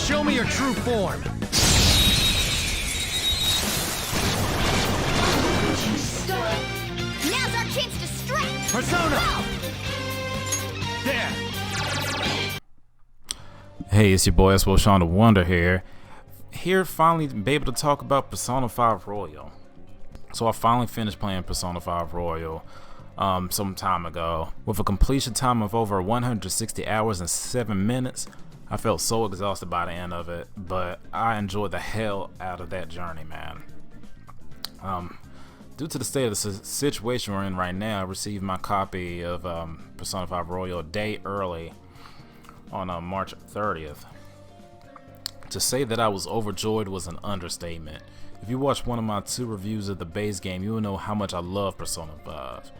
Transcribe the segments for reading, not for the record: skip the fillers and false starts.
Show me your true form. Now's our chance to strike. Persona. Go. There. Hey, it's your boy Sean the Wonder here. Here, finally be able to talk about Persona 5 Royal. So I finally finished playing Persona 5 Royal some time ago. With a completion time of over 160 hours and 7 minutes, I felt so exhausted by the end of it, but I enjoyed the hell out of that journey, man. Due to the state of the situation we're in right now, I received my copy of Persona 5 Royal a day early on March 30th. To say that I was overjoyed was an understatement. If you watch one of my 2 reviews of the base game, you will know how much I love Persona 5.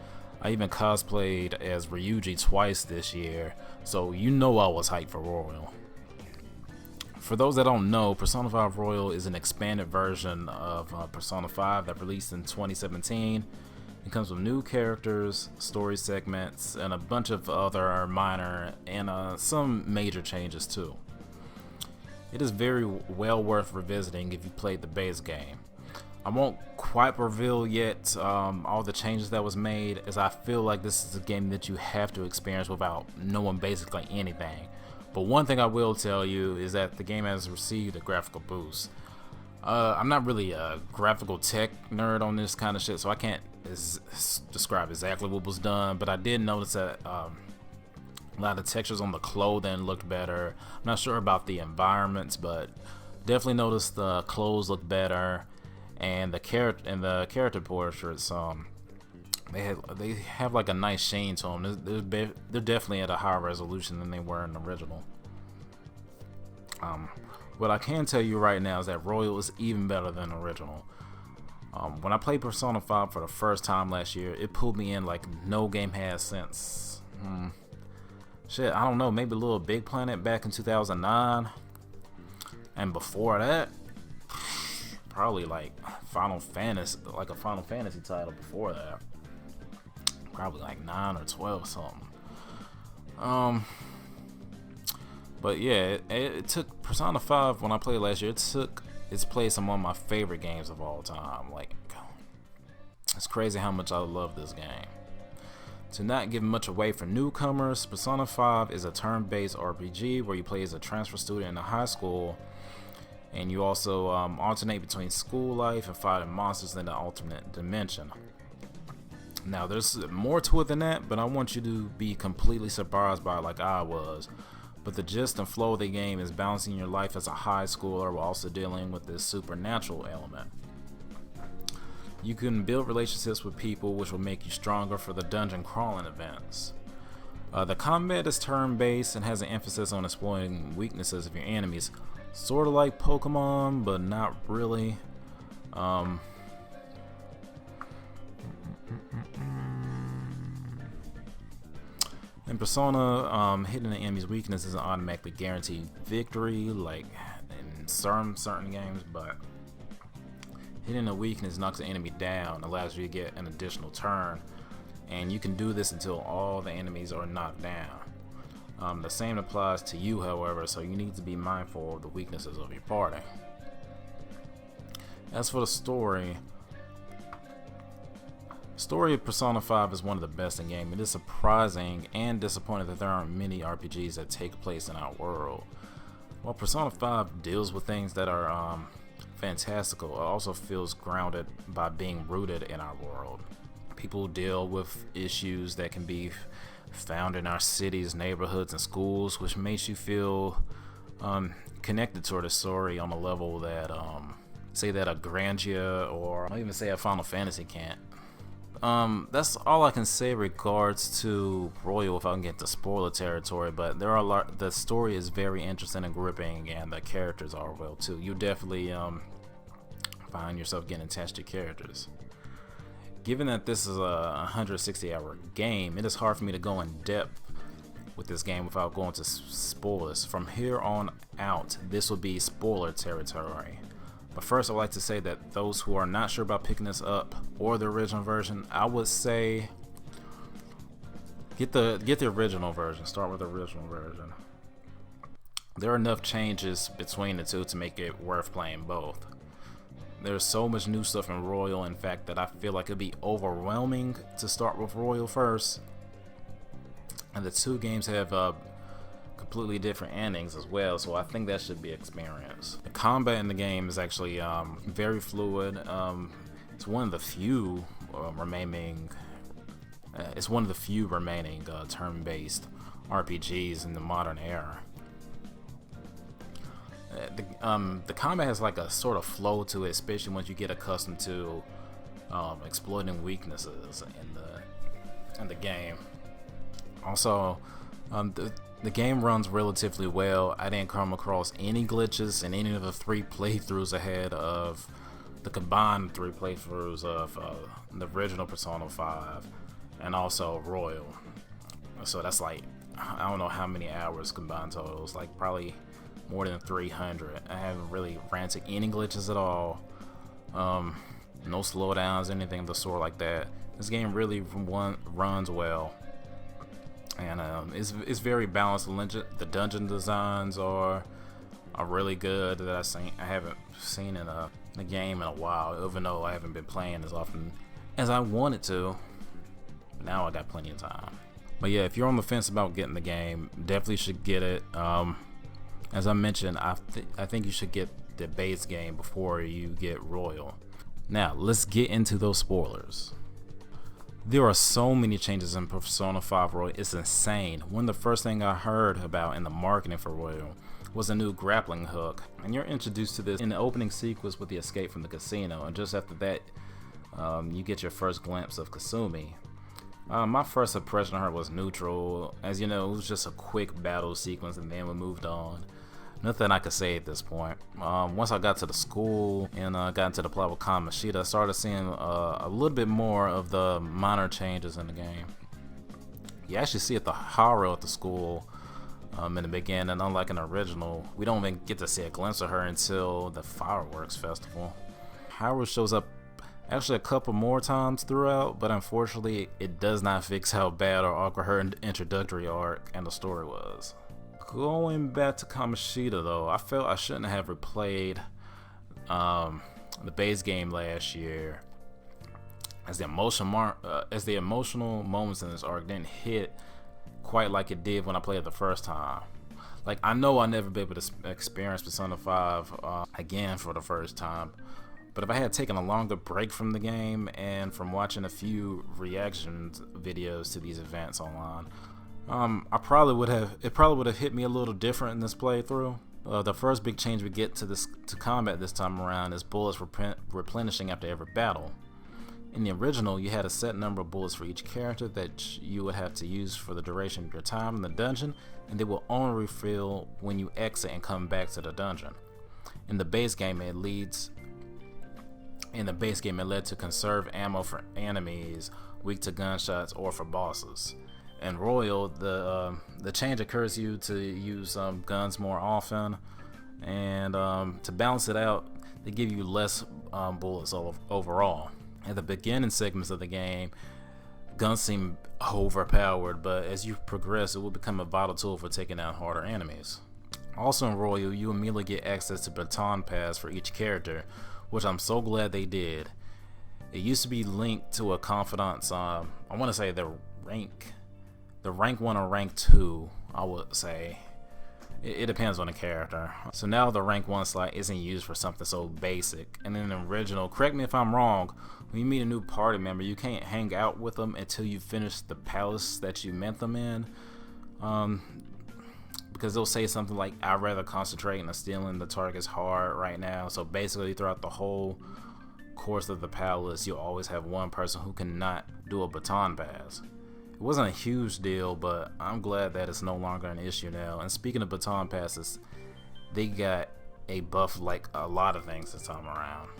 I even cosplayed as Ryuji twice this year, so you know I was hyped for Royal. For those that don't know, Persona 5 Royal is an expanded version of Persona 5 that released in 2017. It comes with new characters, story segments, and a bunch of other minor and some major changes too. It is very well worth revisiting if you played the base game. I won't quite reveal yet all the changes that was made, as I feel like this is a game that you have to experience without knowing basically anything. But one thing I will tell you is that the game has received a graphical boost. I'm not really a graphical tech nerd on this kind of shit, so I can't describe exactly what was done, but I did notice that a lot of textures on the clothing looked better. I'm not sure about the environments, but definitely noticed the clothes look better, and the character portraits they have like a nice sheen to them. They're definitely at a higher resolution than they were in the original. What I can tell you right now is that Royal is even better than the original. When I played Persona 5 for the first time last year, it pulled me in like no game has since. Shit, I don't know, maybe Little Big Planet back in 2009. And before that, probably like Final Fantasy, like a Final Fantasy title before that. Probably like 9 or 12 something. But yeah, it took Persona 5 when I played last year. It took its place among my favorite games of all time. Like, it's crazy how much I love this game. To not give much away for newcomers, Persona 5 is a turn-based RPG where you play as a transfer student in a high school, and you also alternate between school life and fighting monsters in the alternate dimension. Now, there's more to it than that, but I want you to be completely surprised by it like I was. But the gist and flow of the game is balancing your life as a high schooler while also dealing with this supernatural element. You can build relationships with people, which will make you stronger for the dungeon crawling events. The combat is turn-based and has an emphasis on exploiting weaknesses of your enemies. Sort of like Pokemon, but not really. In Persona, hitting the enemy's weakness isn't automatically guaranteed victory, like in certain games, but hitting a weakness knocks the enemy down, allows you to get an additional turn, and you can do this until all the enemies are knocked down. The same applies to you, however, so you need to be mindful of the weaknesses of your party. As for the story of Persona 5 is one of the best in game. It is surprising and disappointing that there aren't many RPGs that take place in our world. While Persona 5 deals with things that are fantastical, it also feels grounded by being rooted in our world. People deal with issues that can be found in our cities, neighborhoods, and schools, which makes you feel connected to the story on a level that say that a Grandia or I'll even say a Final Fantasy can't. That's all I can say regards to Royal without getting to spoiler territory, but the story is very interesting and gripping, and the characters are well too. You definitely find yourself getting attached to characters. Given that this is a 160-hour game, it is hard for me to go in depth with this game without going to spoilers. From here on out, this will be spoiler territory. But first, I'd like to say that those who are not sure about picking this up or the original version, I would say get the original version. Start with the original version. There are enough changes between the two to make it worth playing both. There's so much new stuff in Royal, in fact, that I feel like it'd be overwhelming to start with Royal first. And the two games have completely different endings as well, so I think that should be experienced. The combat in the game is actually very fluid. It's one of the few remaining turn-based RPGs in the modern era. The combat has like a sort of flow to it, especially once you get accustomed to exploiting weaknesses in the game. Also, the game runs relatively well. I didn't come across any glitches in any of the 3 playthroughs ahead of the combined 3 playthroughs of the original Persona 5 and also Royal. So that's like, I don't know how many hours combined totals, like probably more than 300. I haven't really ran into any glitches at all. No slowdowns, anything of the sort like that. This game really runs well, and it's very balanced. The dungeon designs are really good. That I haven't seen in a game in a while, even though I haven't been playing as often as I wanted to. Now I got plenty of time. But yeah, if you're on the fence about getting the game, definitely should get it. As I mentioned, I think you should get the base game before you get Royal. Now, let's get into those spoilers. There are so many changes in Persona 5 Royal, it's insane. One of the first things I heard about in the marketing for Royal was a new grappling hook, and you're introduced to this in the opening sequence with the escape from the casino, and just after that, you get your first glimpse of Kasumi. My first impression of her was neutral. As you know, it was just a quick battle sequence and then we moved on. Nothing I could say at this point. Once I got to the school and got into the plot with Kamoshida, I started seeing a little bit more of the minor changes in the game. You actually see the Haru at the school in the beginning, unlike in the original. We don't even get to see a glimpse of her until the fireworks festival. Haru shows up actually a couple more times throughout, but unfortunately it does not fix how bad or awkward her introductory arc and the story was. Going back to Kamoshida though, I felt I shouldn't have replayed the base game last year, as the emotional moments in this arc didn't hit quite like it did when I played it the first time. Like, I know I'll never be able to experience Persona 5 again for the first time, but if I had taken a longer break from the game and from watching a few reactions videos to these events online, it probably would have hit me a little different in this playthrough. The first big change we get to combat this time around is bullets replenishing after every battle. In the original, you had a set number of bullets for each character that you would have to use for the duration of your time in the dungeon, and they will only refill when you exit and come back to the dungeon. In the base game, it led to conserve ammo for enemies weak to gunshots or for bosses. In Royal, the change occurs you to use guns more often, and to balance it out, they give you less bullets overall. At the beginning segments of the game, guns seem overpowered, but as you progress, it will become a vital tool for taking down harder enemies. Also in Royal, you immediately get access to baton pass for each character, which I'm so glad they did. It used to be linked to a confidant's, I want to say the rank 1 or rank 2, I would say. It depends on the character. So now the rank 1 slot isn't used for something so basic. And in the original, correct me if I'm wrong, when you meet a new party member, you can't hang out with them until you finish the palace that you met them in. Because they'll say something like, I'd rather concentrate on stealing the target's heart right now. So basically throughout the whole course of the palace, you'll always have one person who cannot do a baton pass. It wasn't a huge deal, but I'm glad that it's no longer an issue now. And speaking of baton passes, they got a buff like a lot of things this time around.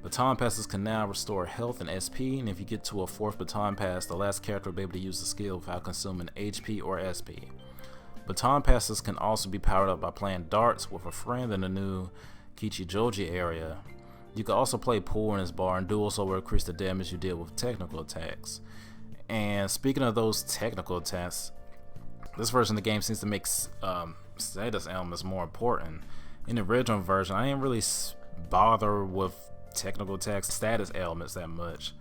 Baton passes can now restore health and SP, and if you get to a 4th baton pass, the last character will be able to use the skill without consuming HP or SP. Baton passes can also be powered up by playing darts with a friend in the new Kichijoji area. You can also play pool in this bar, and duels will increase the damage you deal with technical attacks. And speaking of those technical attacks, This version of the game seems to make status elements more important. In the original version, I didn't really bother with technical text status elements that much.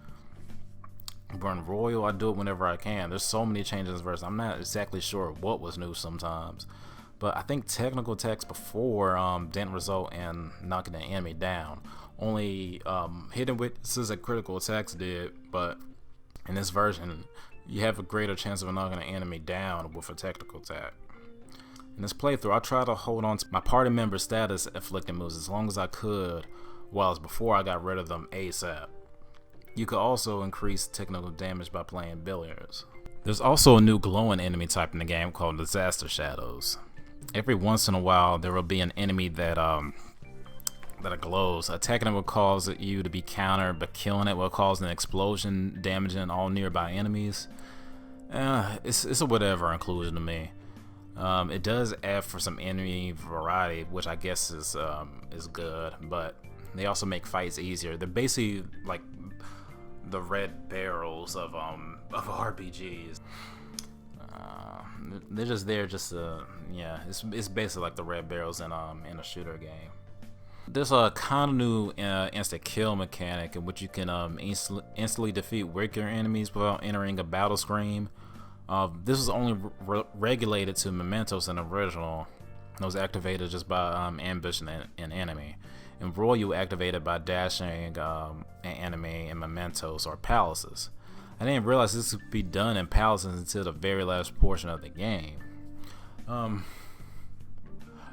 But in Royal, I do it whenever I can. There's so many changes in this version. I'm not exactly sure what was new sometimes. But I think technical text before didn't result in knocking the enemy down. Only hidden witnesses and critical attacks did, but in this version, you have a greater chance of knocking an enemy down with a technical attack. In this playthrough, I tried to hold on to my party member status afflicting moves as long as I could, whilst before I got rid of them ASAP. You could also increase technical damage by playing billiards. There's also a new glowing enemy type in the game called Disaster Shadows. Every once in a while, there will be an enemy that glows. Attacking it will cause you to be countered, but killing it will cause an explosion, damaging all nearby enemies. It's a whatever inclusion to me. It does add for some enemy variety, which I guess is good, but they also make fights easier. They're basically like the red barrels of RPGs. They're just there yeah, it's basically like the red barrels in a shooter game. There's a kind of new instant kill mechanic in which you can instantly defeat weaker enemies without entering a battle screen. This was only regulated to mementos in the original. It was activated just by ambushing an enemy. In Royal, you activate it by dashing an enemy in mementos or palaces. I didn't realize this could be done in palaces until the very last portion of the game. I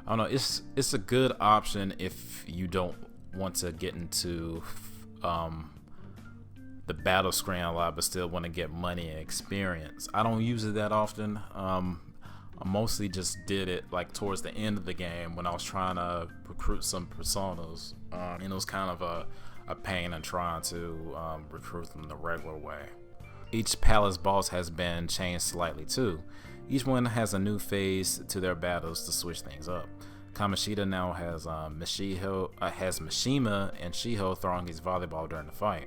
don't know. It's a good option if you don't want to get into the battle screen a lot, but still want to get money and experience. I don't use it that often. I mostly just did it like towards the end of the game when I was trying to recruit some personas, and it was kind of a pain in trying to recruit them the regular way. Each palace boss has been changed slightly too. Each one has a new phase to their battles to switch things up. Kamoshida now has Mishima and Shiho throwing his volleyball during the fight.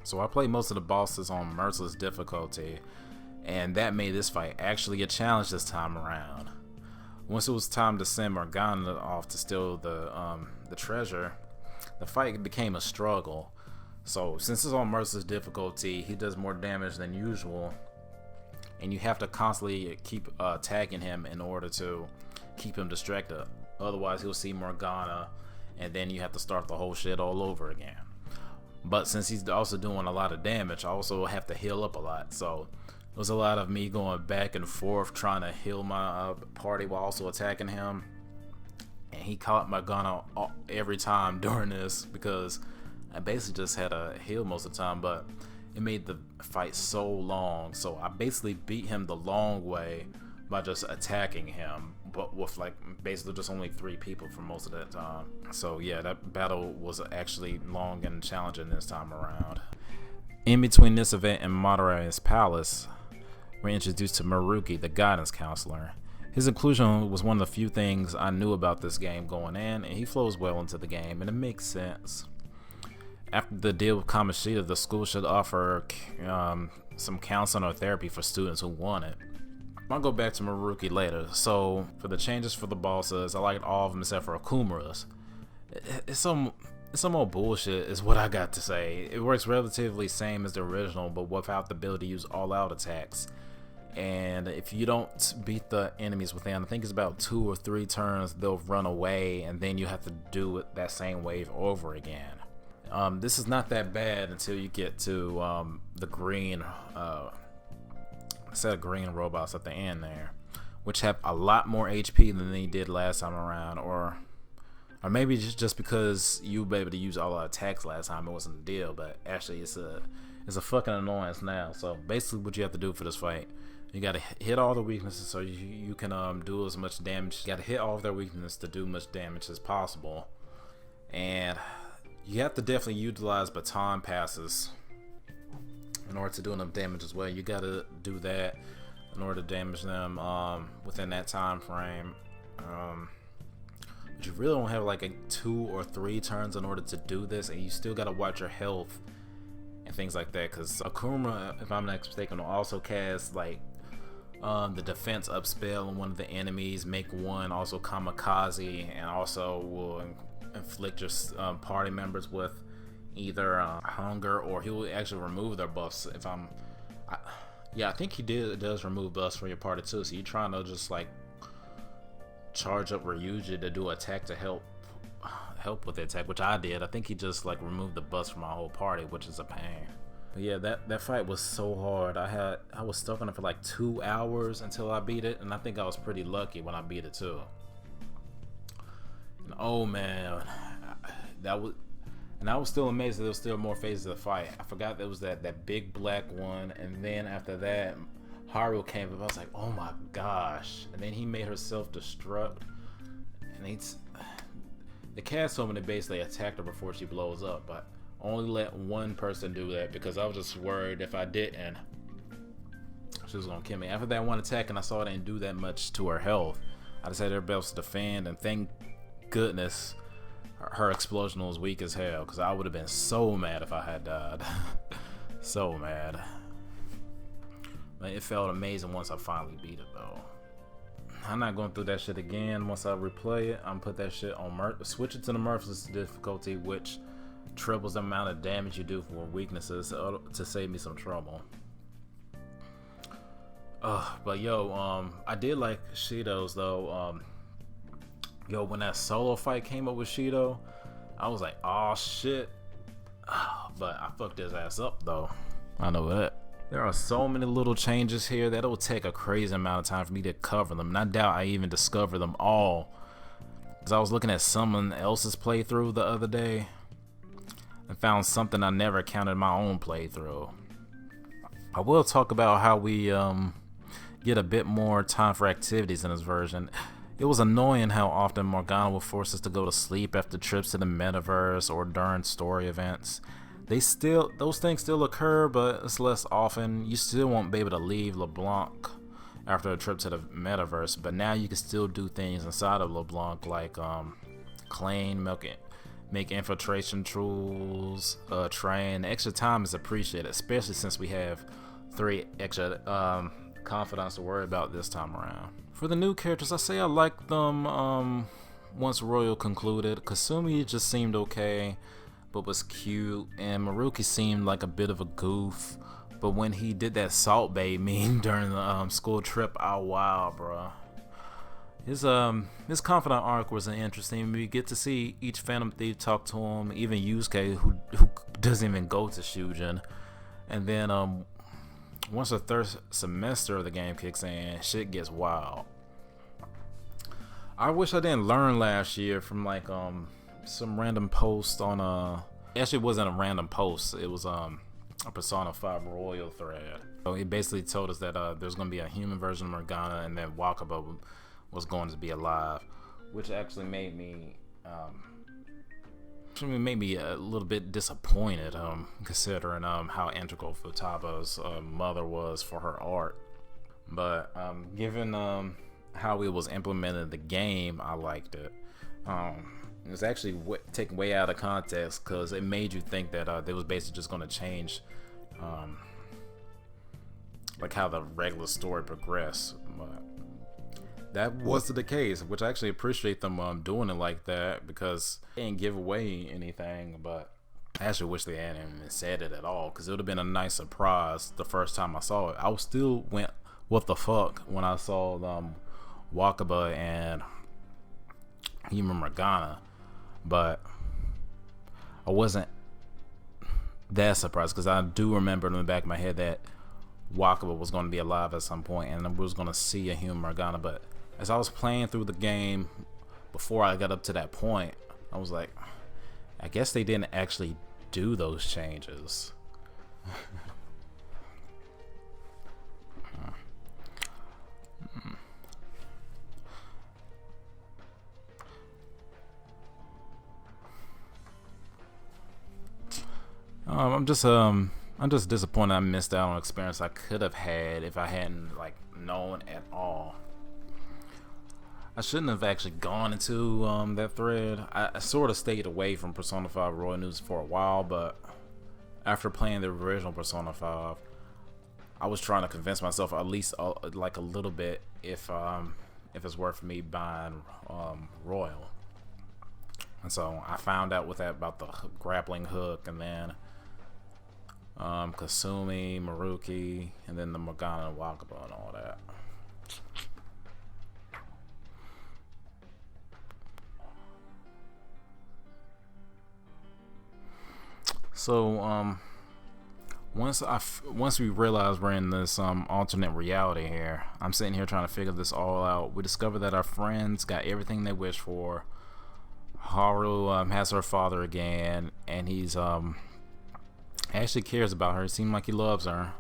So I played most of the bosses on merciless difficulty, and that made this fight actually a challenge this time around. Once it was time to send Morgana off to steal the treasure, the fight became a struggle. So since it's on merciless difficulty, he does more damage than usual, and you have to constantly keep attacking him in order to keep him distracted. Otherwise he'll see Morgana, and then you have to start the whole shit all over again. But since he's also doing a lot of damage, I also have to heal up a lot. So it was a lot of me going back and forth trying to heal my party while also attacking him. And he caught Morgana every time during this because I basically just had to heal most of the time, but it made the fight so long. So I basically beat him the long way by just attacking him, but with like basically just only 3 people for most of that time. So yeah, that battle was actually long and challenging this time around. In between this event and Madara's palace, we're introduced to Maruka, the guidance counselor. His inclusion was one of the few things I knew about this game going in, and he flows well into the game, and it makes sense. After the deal with Kamoshida, the school should offer some counseling or therapy for students who want it. I'll go back to Maruka later. So for the changes for the bosses, I liked all of them except for Akumura's. It's some old bullshit is what I got to say. It works relatively same as the original, but without the ability to use all-out attacks. And if you don't beat the enemies within, I think it's about 2 or 3 turns, they'll run away, and then you have to do it that same wave over again. This is not that bad until you get to the green set of green robots at the end there, which have a lot more HP than they did last time around, or maybe just because you were able to use all our attacks last time, it wasn't a deal. But actually, it's a fucking annoyance now. So basically, what you have to do for this fight, you gotta hit all the weaknesses so you can do as much damage. You gotta hit all of their weaknesses to do much damage as possible, and you have to definitely utilize baton passes in order to do enough damage as well. You gotta do that in order to damage them within that time frame. But you really don't have like a 2 or 3 turns in order to do this, and you still gotta watch your health and things like that, because Akuma, if I'm not mistaken, will also cast like the defense up spell on one of the enemies, make one also kamikaze, and also will inflict your party members with either hunger, or he will actually remove their buffs. Yeah, I think he does remove buffs for your party too. So you're trying to just like charge up Ryuji to do attack to help with the attack, which I did. I think he just like removed the buffs from my whole party, which is a pain. But yeah, that fight was so hard. I was stuck on it for like 2 hours until I beat it, and I think I was pretty lucky when I beat it too. And oh man, I was still amazed that there was still more phases of the fight. I forgot there was that big black one, and then after that, Haru came up. I was like, oh my gosh! And then he made her self-destruct, and the cast told me to basically attack her before she blows up, but only let one person do that because I was just worried if I didn't, she was gonna kill me. After that one attack, and I saw it didn't do that much to her health, I decided everybody else to defend, and thank goodness her explosion was weak as hell, because I would have been so mad if I had died. So mad. But it felt amazing once I finally beat it though. I'm not going through that shit again. Once I replay it, I'm put that shit on switch it to the merciless difficulty, which triples the amount of damage you do for weaknesses to save me some trouble. But yo, I did like Shido's though. Yo, when that solo fight came up with Shido, I was like, oh shit. But I fucked his ass up though. I know that. There are so many little changes here that it'll take a crazy amount of time for me to cover them, and I doubt I even discover them all. Because I was looking at someone else's playthrough the other day and found something I never counted in my own playthrough. I will talk about how we get a bit more time for activities in this version. It was annoying how often Morgana would force us to go to sleep after trips to the metaverse or during story events. Those things still occur, but it's less often. You still won't be able to leave LeBlanc after a trip to the metaverse, but now you can still do things inside of LeBlanc like clean, make infiltration tools, train. Extra time is appreciated, especially since we have 3 extra confidants to worry about this time around. For the new characters, I say I like them once Royal concluded. Kasumi just seemed okay, but was cute, and Maruka seemed like a bit of a goof. But when he did that Salt Bae meme during the school trip, oh wow, bro. His confidant arc was interesting. We get to see each Phantom Thief talk to him, even Yusuke, who doesn't even go to Shujin. And then once the 3rd semester of the game kicks in, shit gets wild. I wish I didn't learn last year from like some random post on actually it wasn't a random post, it was a Persona 5 Royal thread. So it basically told us that there's going to be a human version of Morgana, and that Wakaba was going to be alive, which actually made me a little bit disappointed, considering how integral Futaba's mother was for her art. But given how it was implemented in the game, I liked it. It was actually taken way out of context, because it made you think that they was basically just going to change like how the regular story progressed, but that wasn't the case, which I actually appreciate them doing it like that, because they didn't give away anything. But I actually wish they hadn't even said it at all, because it would have been a nice surprise the first time I saw it. I still went, what the fuck, when I saw Wakaba and Human Morgana, but I wasn't that surprised, because I do remember in the back of my head that Wakaba was going to be alive at some point, and I was going to see a Human Morgana. But as I was playing through the game, before I got up to that point, I was like, I guess they didn't actually do those changes. I'm just disappointed I missed out on an experience I could have had if I hadn't like known at all. I shouldn't have actually gone into that thread. I sort of stayed away from Persona 5 Royal News for a while, but after playing the original Persona 5, I was trying to convince myself at least like a little bit if it's worth me buying Royal. And so I found out with that about the grappling hook, and then Kasumi, Maruki, and then the Morgana and Wakaba and all that. So once we realize we're in this alternate reality here, I'm sitting here trying to figure this all out. We discover that our friends got everything they wished for. Haru has her father again, and he's actually cares about her. It seems like he loves her.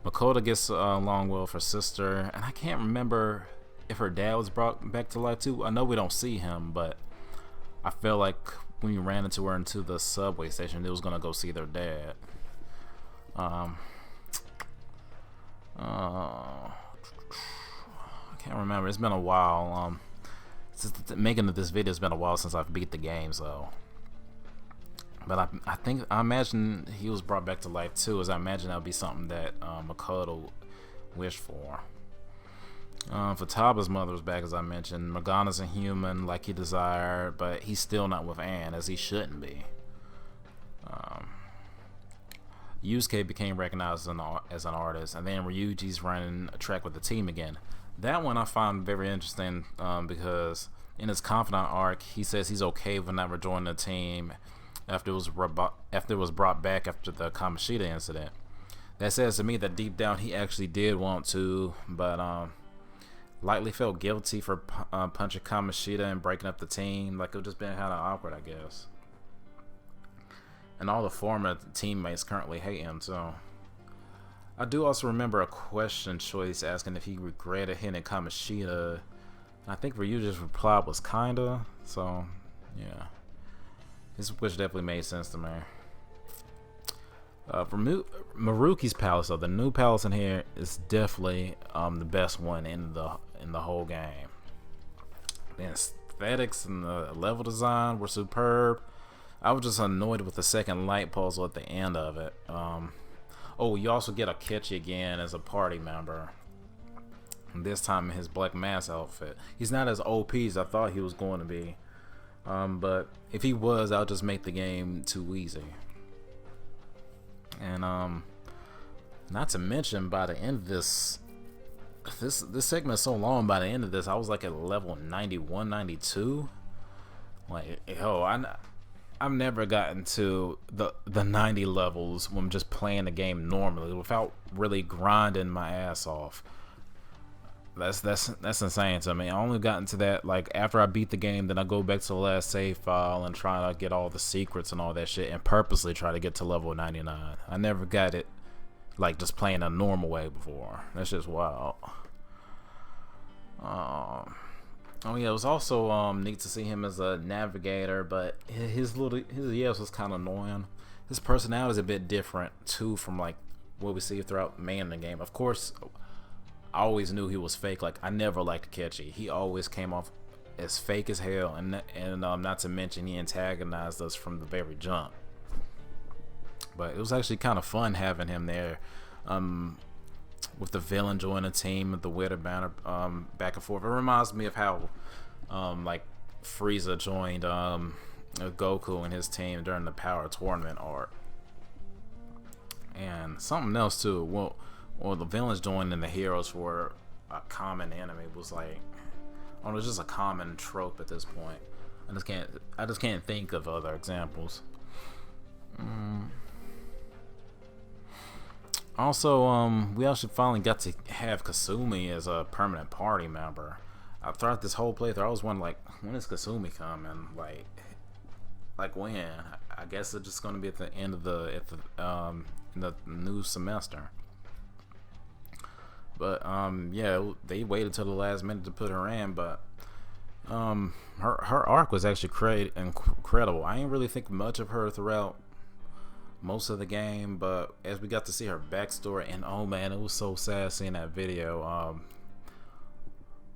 Makoto gets along well with her sister, and I can't remember if her dad was brought back to life too. I know we don't see him, but I feel like when we ran into her into the subway station, they was gonna go see their dad. I can't remember. It's been a while. Since making this video, it's been a while since I've beat the game, so. But I imagine he was brought back to life too, as I imagine that would be something that Makoto wished for. Futaba's mother was back, as I mentioned. Morgana's a human like he desired, but he's still not with Anne, as he shouldn't be. Yusuke became recognized as an artist, and then Ryuji's running a track with the team again. That one I found very interesting because in his confidant arc, he says he's okay with not rejoining the team after it was brought back after the Kamoshida incident. That says to me that deep down he actually did want to, but lightly felt guilty for punching Kamoshida and breaking up the team. Like, it just been kind of awkward, I guess. And all the former teammates currently hate him, so. I do also remember a question choice asking if he regretted hitting Kamoshida. I think Ryuji's reply was kinda, so yeah. His wish definitely made sense to me. For Maruki's palace, though, the new palace in here is definitely the best one in the whole game. The aesthetics and the level design were superb. I was just annoyed with the second light puzzle at the end of it. Oh, you also get Akechi again as a party member. And this time in his black mask outfit. He's not as OP as I thought he was going to be. But if he was, I'll just make the game too easy. And not to mention, by the end of this segment is so long. By the end of this, I was like at level 91, 92. Like, yo, I've never gotten to the 90 levels when I'm just playing the game normally without really grinding my ass off. That's insane to me. I only gotten to that like after I beat the game, then I go back to the last save file and try to get all the secrets and all that shit, and purposely try to get to level 99. I never got it like just playing a normal way before. That's just wild. Oh yeah, it was also neat to see him as a navigator, but his yells was kind of annoying. His personality is a bit different too from like what we see throughout the game. Of course, I always knew he was fake. Like, I never liked Akechi. He always came off as fake as hell, and not to mention he antagonized us from the very jump. But it was actually kind of fun having him there. With the villain joining the team, with the Witter banner back and forth. It reminds me of how like Frieza joined Goku and his team during the Power Tournament arc. And something else too. Well, the villains joining the heroes for a common enemy was like, I don't know, it's just a common trope at this point. I just can't think of other examples. Also, we actually finally got to have Kasumi as a permanent party member. Throughout this whole playthrough, I was wondering, like, when is Kasumi coming? Like when? I guess it's just gonna be at the end of in the new semester. But yeah, they waited till the last minute to put her in. But her arc was actually incredible. I didn't really think much of her throughout most of the game, but as we got to see her backstory, and oh man, it was so sad seeing that video,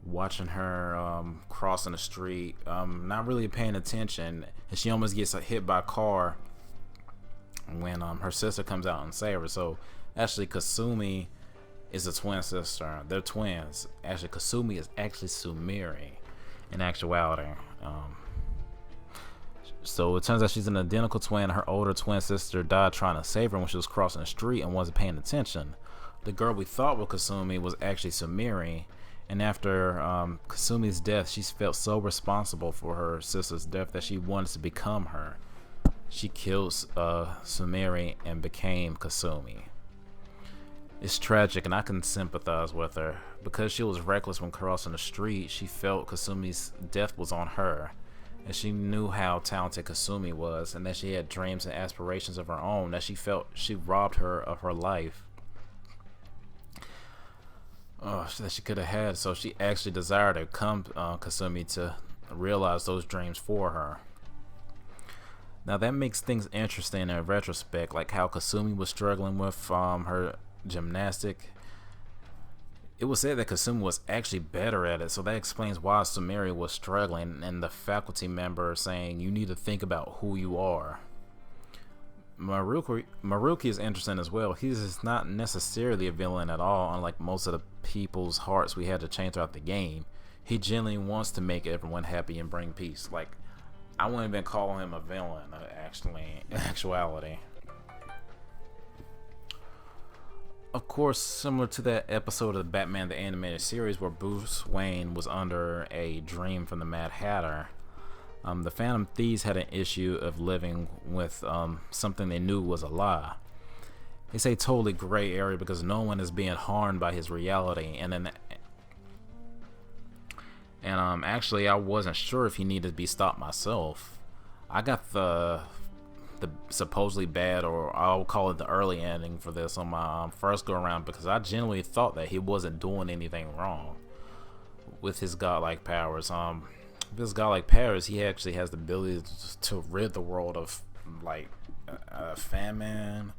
watching her crossing the street, not really paying attention, and she almost gets hit by a car when her sister comes out and saves her. So actually Kasumi is a twin sister. They're twins. Actually, Kasumi is actually Sumire in actuality. So it turns out she's an identical twin. Her older twin sister died trying to save her when she was crossing the street and wasn't paying attention. The girl we thought was Kasumi was actually Sumire. And after Kasumi's death, she felt so responsible for her sister's death that she wanted to become her. She killed Sumire and became Kasumi. It's tragic, and I can sympathize with her. Because she was reckless when crossing the street, she felt Kasumi's death was on her. And she knew how talented Kasumi was, and that she had dreams and aspirations of her own, that she felt she robbed her of her life. That she could have had. So she actually desired to come Kasumi to realize those dreams for her. Now that makes things interesting in retrospect, like how Kasumi was struggling with her gymnastic. It was said that Kasumi was actually better at it, so that explains why Sumire was struggling, and the faculty member saying you need to think about who you are. Maruka is interesting as well. He's not necessarily a villain at all, unlike most of the people's hearts we had to change throughout the game. He genuinely wants to make everyone happy and bring peace. Like, I wouldn't even call him a villain, actually, in actuality. Of course, similar to that episode of Batman the Animated Series where Bruce Wayne was under a dream from the Mad Hatter, the Phantom Thieves had an issue of living with something they knew was a lie. It's a totally gray area because no one is being harmed by his reality, and actually I wasn't sure if he needed to be stopped myself. I got the supposedly bad, or I'll call it the early ending for this on my first go around, because I genuinely thought that he wasn't doing anything wrong with his godlike powers. With his godlike powers, he actually has the ability to rid the world of like famine,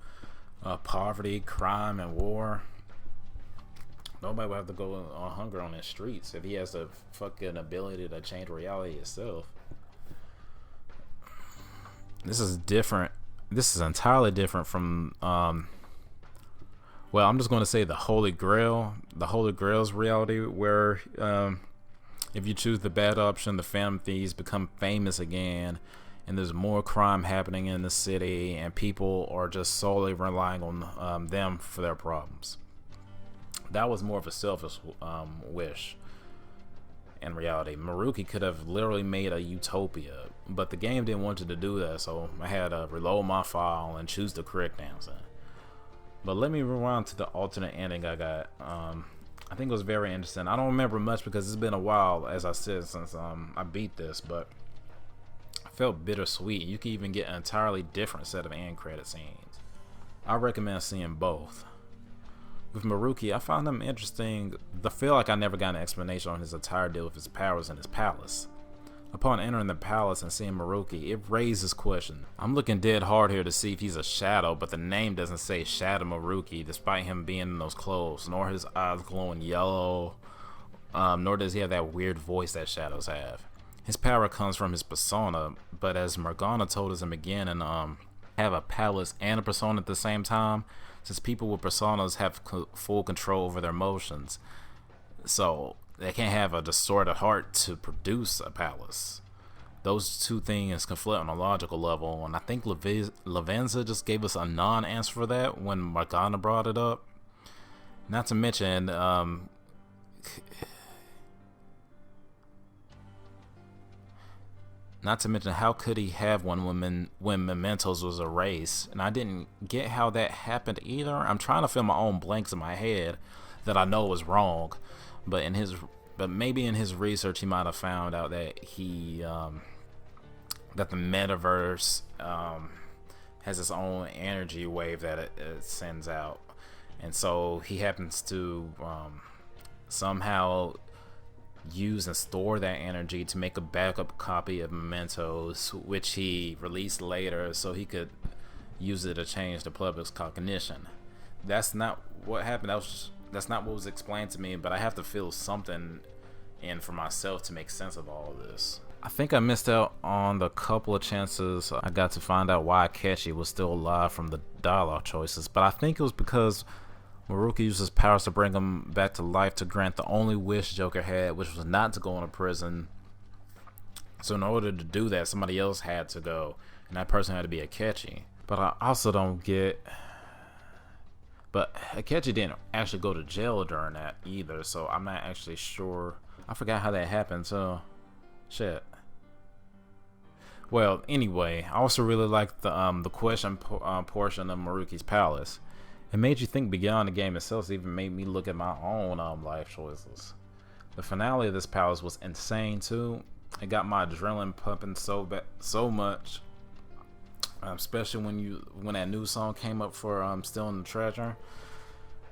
poverty, crime, and war. Nobody would have to go on hunger on the streets if he has the fucking ability to change reality itself. This is different. This is entirely different from well, I'm just going to say the Holy Grail. The Holy Grail's reality, where if you choose the bad option, the Phantom Thieves become famous again, and there's more crime happening in the city, and people are just solely relying on them for their problems. That was more of a selfish wish. In reality, Maruka could have literally made a utopia, but the game didn't want you to do that, so I had to reload my file and choose the correct answer. But let me rewind to the alternate ending I got. I think it was very interesting. I don't remember much because it's been a while, as I said, since I beat this, but I felt bittersweet. You can even get an entirely different set of end credit scenes. I recommend seeing both. With Maruka, I found him interesting. I feel like I never got an explanation on his entire deal with his powers in his palace. Upon entering the palace and seeing Maruka, it raises questions. I'm looking dead hard here to see if he's a shadow, but the name doesn't say Shadow Maruka, despite him being in those clothes, nor his eyes glowing yellow, nor does he have that weird voice that shadows have. His power comes from his persona, but as Morgana told us again, and have a palace and a persona at the same time, since people with personas have full control over their emotions, so they can't have a distorted heart to produce a palace. Those two things conflict on a logical level, and I think Lavenza just gave us a non-answer for that when Morgana brought it up. Not to mention, how could he have one when Mementos was erased? And I didn't get how that happened either. I'm trying to fill my own blanks in my head that I know was wrong, but maybe in his research he might have found out that that the metaverse has its own energy wave that it sends out, and so he happens to somehow use and store that energy to make a backup copy of Mementos, which he released later so he could use it to change the public's cognition. That's not what happened. That's not what was explained to me, but I have to feel something in for myself to make sense of all of this. I think I missed out on the couple of chances I got to find out why Akechi was still alive from the dialogue choices, but I think it was because Maruka used his powers to bring him back to life to grant the only wish Joker had, which was not to go into prison. So in order to do that, somebody else had to go, and that person had to be Akechi. But I also don't get... But Akechi didn't actually go to jail during that either, so I'm not actually sure. I forgot how that happened, so... Shit. Well, anyway, I also really liked the question portion of Maruki's palace. It made you think beyond the game itself. It even made me look at my own life choices. The finale of this palace was insane too. It got my adrenaline pumping so much. Especially when that new song came up for Stealing the Treasure.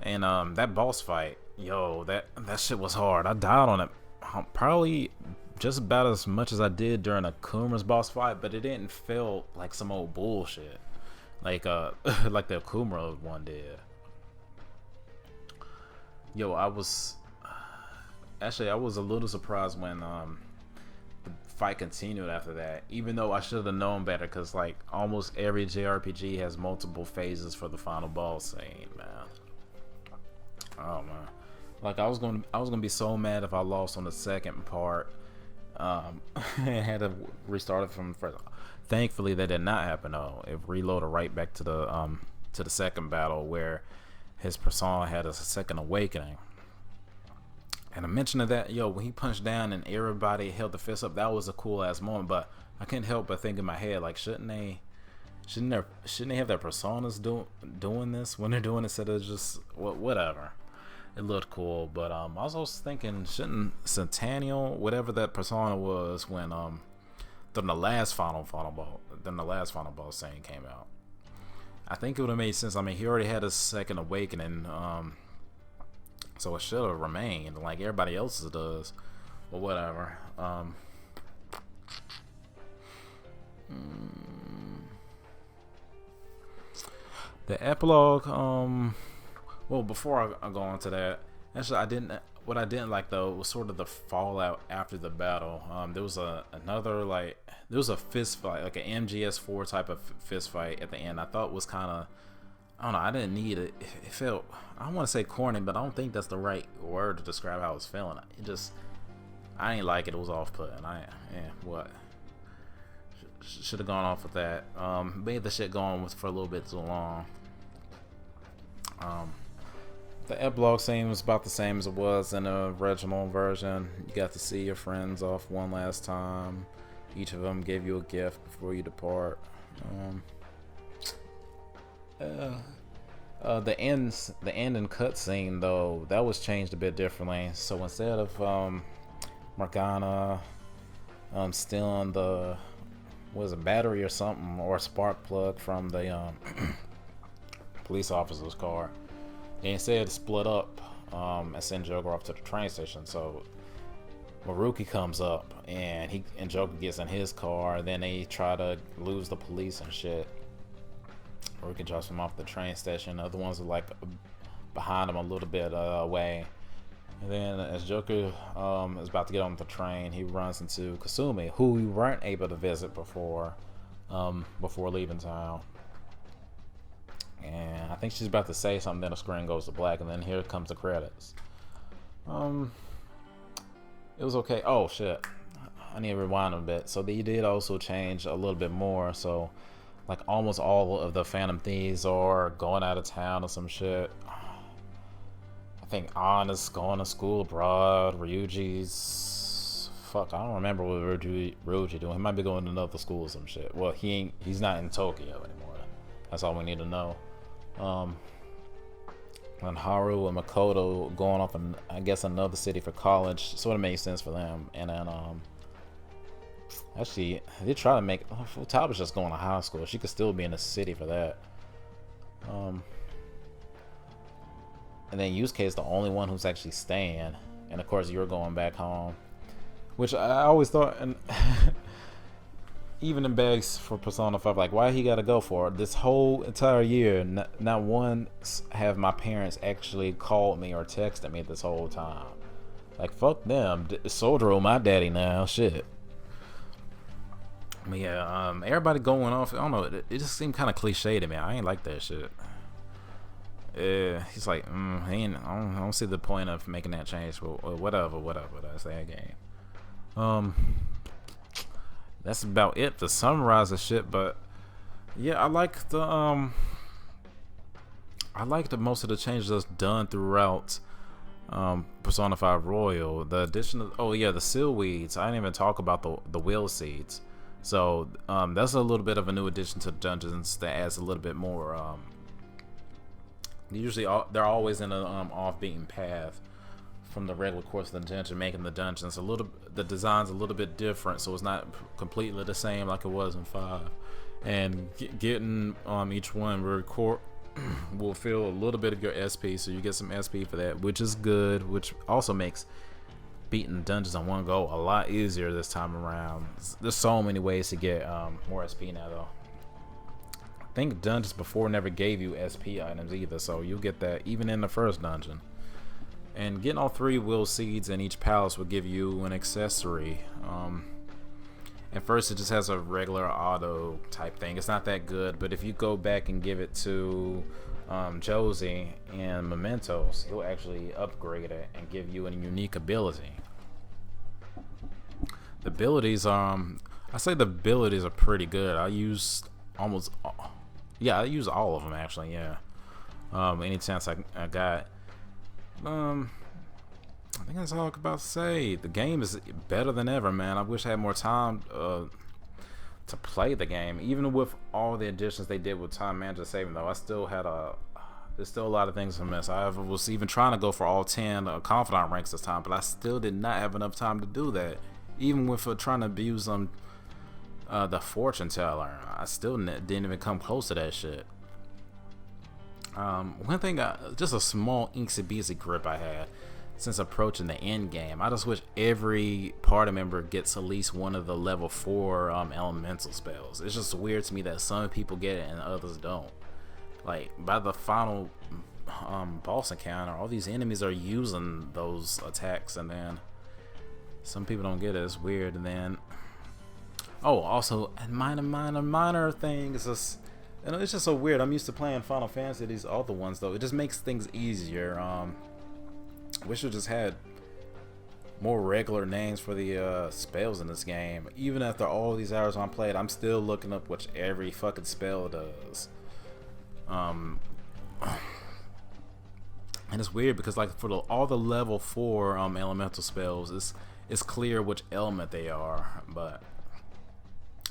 And that boss fight, yo, that shit was hard. I died on it probably just about as much as I did during Akuma's boss fight, but it didn't feel like some old bullshit like like the Akuma one did. Yo, I was a little surprised when the fight continued after that, even though I should have known better, because like almost every JRPG has multiple phases for the final boss scene, man. Oh man, like I was gonna be so mad if I lost on the second part and had to restart it from first. Thankfully that did not happen though. It reloaded right back to the second battle where his persona had a second awakening. And a mention of that, yo, when he punched down and everybody held the fist up, that was a cool ass moment. But I couldn't help but think in my head, like, shouldn't they have their personas doing this when they're doing it instead of just whatever. It looked cool, but I was also thinking, shouldn't Centennial, whatever that persona was, when then the last final boss scene came out, I think it would have made sense. I mean, he already had a second awakening, so it should have remained like everybody else's does, or whatever. The epilogue, well, before I go on to that, actually, what I didn't like though was sort of the fallout after the battle. There was a fist fight, like an MGS4 type of fist fight at the end. I thought was kind of, I don't know, I didn't need it. It felt, I don't want to say corny, but I don't think that's the right word to describe how I was feeling. I didn't like it. It was off-putting. Should have gone off with that. Made the shit go on for a little bit too long. The epilogue scene was about the same as it was in the original version. You got to see your friends off one last time. Each of them gave you a gift before you depart. The end and cut scene though, that was changed a bit differently. So instead of Morgana stealing the battery or something, or a spark plug from the police officer's car, they instead split up and send Joker off to the train station. So Maruki comes up and Joker gets in his car, and then they try to lose the police and shit. Maruki drops him off the train station. The other ones are like behind him a little bit away. And then as Joker is about to get on the train, he runs into Kasumi, who we weren't able to visit before leaving town. And I think she's about to say something, then the screen goes to black, and then here comes the credits. It was okay. Oh shit, I need to rewind a bit. So they did also change a little bit more. So like almost all of the Phantom Thieves are going out of town or some shit. I think Anna's going to school abroad. Ryuji's, fuck, I don't remember what Ryuji doing. He might be going to another school or some shit. Well, he's not in Tokyo anymore. That's all we need to know. And Haru and Makoto going off in, I guess, another city for college sort of made sense for them. And then actually they try to make Futaba just going to high school. She could still be in the city for that. And then Yusuke is the only one who's actually staying, and of course you're going back home, which I always thought, and even in bags for Persona 5, like, why he gotta go for it? This whole entire year, not once have my parents actually called me or texted me this whole time. Like, fuck them. Sodro my daddy now. Shit. But yeah, everybody going off, I don't know, it just seemed kind of cliche to me. I ain't like that shit. he's like, I don't see the point of making that change. Well, whatever. That's that game. That's about it to summarize the shit. But yeah, I like the most of the changes that's done throughout Persona 5 Royal. The addition of the seal weeds. I didn't even talk about the will seeds. So that's a little bit of a new addition to the dungeons that adds a little bit more. Usually they're always in an off-beaten path from the regular course of the dungeon, making the dungeons the design's a little bit different, so it's not completely the same like it was in 5. And getting each one will fill a little bit of your SP, so you get some SP for that, which is good, which also makes beating dungeons on one go a lot easier this time around. There's so many ways to get more SP now, though. I think dungeons before never gave you SP items either, so you'll get that even in the first dungeon. And getting all 3 will seeds in each palace will give you an accessory. At first it just has a regular auto type thing. It's not that good, but if you go back and give it to Josie and Mementos, he'll actually upgrade it and give you a unique ability. The abilities, I say the abilities are pretty good. I use all of them actually. Yeah. Any chance I got. I think that's all I'm about to say. The game is better than ever, man. I wish I had more time to play the game. Even with all the additions they did with time management saving, though, I still had there's still a lot of things to miss. I was even trying to go for all 10 confidant ranks this time, but I still did not have enough time to do that. Even with trying to abuse the fortune teller, I still didn't even come close to that shit. One thing, just a small inksy beansy grip I had since approaching the end game. I just wish every party member gets at least one of the level 4 elemental spells. It's just weird to me that some people get it and others don't. Like by the final boss encounter, all these enemies are using those attacks, and then some people don't get it. It's weird. And then also minor things. It's just so weird. I'm used to playing Final Fantasy, these other ones though. It just makes things easier. Wish it just had more regular names for the spells in this game. Even after all these hours I played, I'm still looking up what every fucking spell does. And it's weird because like for all the level 4 elemental spells, it's clear which element they are, but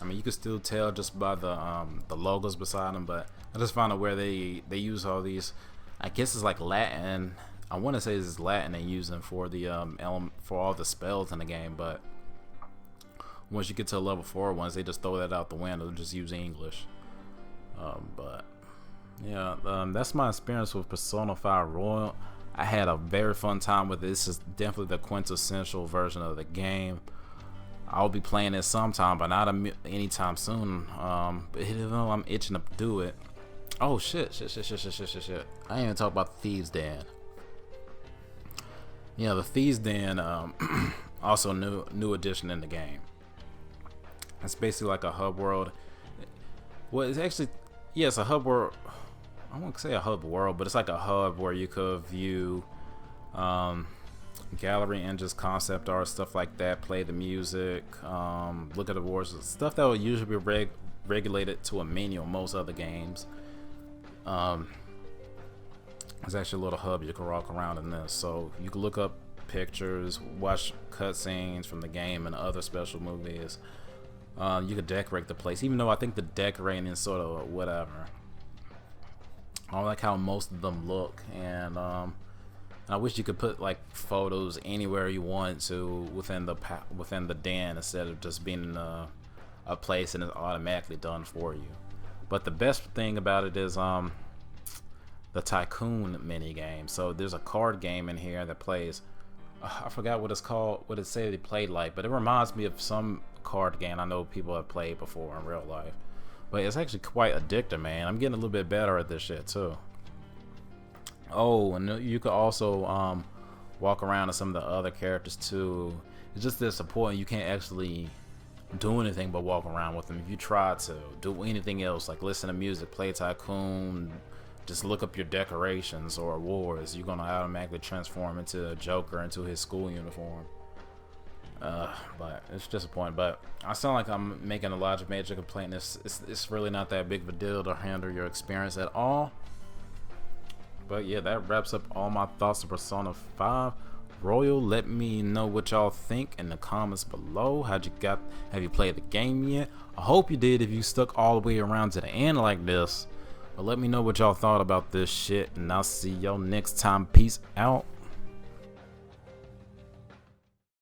I mean you can still tell just by the logos beside them. But I just found out where they use all these. I guess it's like Latin. I want to say this is Latin they use them for the for all the spells in the game, but once you get to the level 4 ones, they just throw that out the window and just use English. But yeah, that's my experience with Persona 5 Royal. I had a very fun time with it. This is definitely the quintessential version of the game. I'll be playing it sometime, but not anytime soon. But even though I'm itching to do it. Oh shit. I didn't even talk about the Thieves' Den. Yeah, the Thieves' Den, also new addition in the game. It's basically like a hub world. Well, it's actually, yeah, it's a hub world. I won't say a hub world, but it's like a hub where you could view gallery images, concept art, stuff like that, play the music, look at the awards, stuff that would usually be regulated to a menu in most other games. There's actually a little hub you can walk around in this, so you can look up pictures, watch cutscenes from the game and other special movies. You could decorate the place, even though I think the decorating is sort of whatever. I like how most of them look, and I wish you could put like photos anywhere you want to within the den instead of just being in a place and it's automatically done for you. But the best thing about it is the Tycoon mini game. So there's a card game in here that plays. I forgot what it's called, what it said it played like, but it reminds me of some card game I know people have played before in real life. But it's actually quite addictive, man. I'm getting a little bit better at this shit too. Oh, and you could also walk around to some of the other characters too. It's just disappointing you can't actually do anything but walk around with them. If you try to do anything else, like listen to music, play Tycoon, just look up your decorations or awards. You're gonna automatically transform into a Joker into his school uniform. But it's disappointing. But I sound like I'm making a large major complaint. It's really not that big of a deal to handle your experience at all. But yeah, that wraps up all my thoughts on Persona 5 Royal. Let me know what y'all think in the comments below. Have you played the game yet? I hope you did if you stuck all the way around to the end like this. But let me know what y'all thought about this shit, and I'll see y'all next time. Peace out.